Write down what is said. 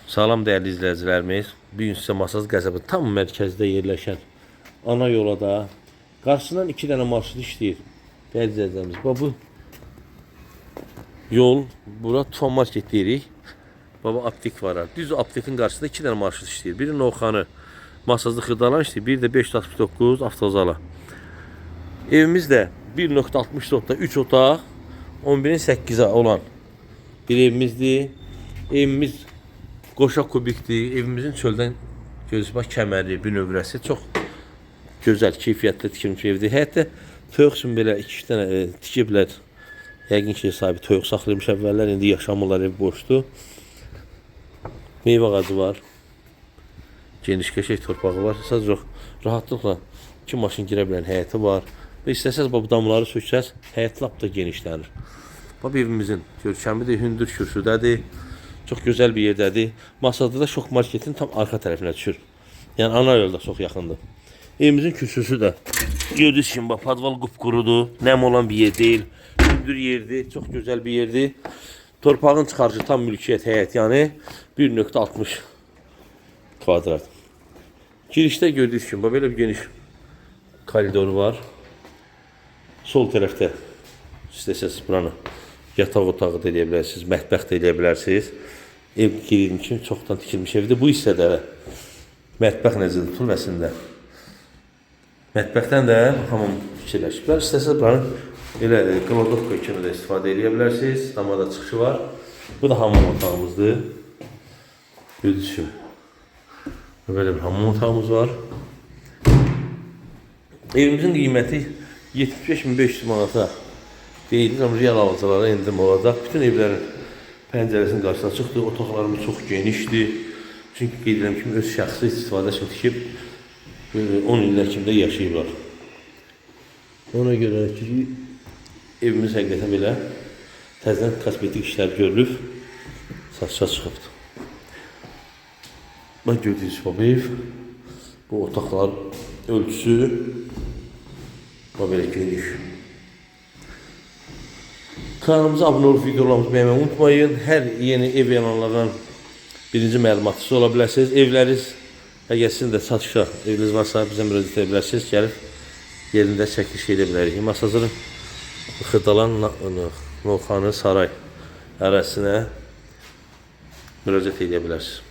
Salam dəyərli izləyicilərimiz. Bu gün sizə Masaz qəsəbinin tam mərkəzdə yerləşən ana yola da qarşısından 2 dənə marşrut işləyir. Dəyərli izləyicilərimiz, bu yol, bura Tufan market deyirik. Baba aptek var. Düz aptekin qarşısında 2 dənə marşrut işləyir. Biri Novxanı Masazlı Xırdalan işləyir, biri də 569 Avtozala. Evimiz də 1.64'da 3 otaq, 11'in 8'e olan bir evimizdir. Evimiz qoşa kubikdir. Evimizin çöldən gözbaq kəməri, bünövrəsi çox gözəl, keyfiyyətli tikilmiş evdir. Hətta toyuq üçün belə 2 dənə tikiblər. Yəqin ki, sahibi toyuq saxlaymış əvvəllər, indi yaşamırlar, ev boşdur. Meyvə ağacı var. Geniş qəşəng torpağı var. Sadəcə rahatlıqla 2 maşın girə bilən həyəti var. Və istəsəz bu damları söksəz, həyət lap da genişlənir. Bu evimizin görkəmidir, hündür kürsüdədir. Çok güzel bir yerdədir. Masada da Şok Marketin tam arka tərəfinə düşür. Yəni ana yolda çox yaxındır. Evimizin kürsüsü də gördüyünüz kimi padval qupqurudur. Nəm olan bir yer deyil. Hündür yerdir. Çox gözəl bir yerdir. Torpağın çıxarıcı tam mülkiyyət həyət, yəni 1.60 kvadrat. Girişdə gördüyünüz kimi belə bir geniş koridor var. Sol tərəfdə istəsəz buranı yataq otağı da eləyə bilərsiniz, mətbəx də eləyə bilərsiniz. Ev girin kimi çoxdan tikilmiş evdir. Bu hissədə mətbəx nəzərdə tutulmasında. Mətbəxdən də hamam fikirləşiblər. İstəsəz buranı elə kladovka kimi də istifadə eləyə bilərsiniz. Damada çıxışı var. Bu da hamam otağımızdır. Gördüyünüz kimi. Böyle bir hamam otağımız var. Evimizin qiyməti 75.500 manata deyilir, ama real alıcılara endirim olacaq. Bütün evlərin pəncərəsinin qarşısına çıxdı. Otaqlarımız çox genişdir. Çünki qeyd edirəm kimi öz şəxsi istifadə üçün tikib 10 illər kimi də yaşayıblar. Ona görə ki, evimiz həqiqətən belə təzədən kosmetik işlər görülüb, satışa çıxıbdır. Bax, gördüyünüz bu ev, bu otaqlar ölçüsü belə geniş. Kanalımıza abunə olub videolarımızı beğenmeyi unutmayın. Hər yeni ev elanlardan birinci məlumatçısı ola bilərsiniz. Evləriniz, əgər sizin də satışa eviniz varsa bizə müraciət edə bilərsiniz. Gəlib yerində çəkiliş edə bilərik. Masazın Xırdalan Novxanı Saray ərazisinə müraciət edə bilərsiniz.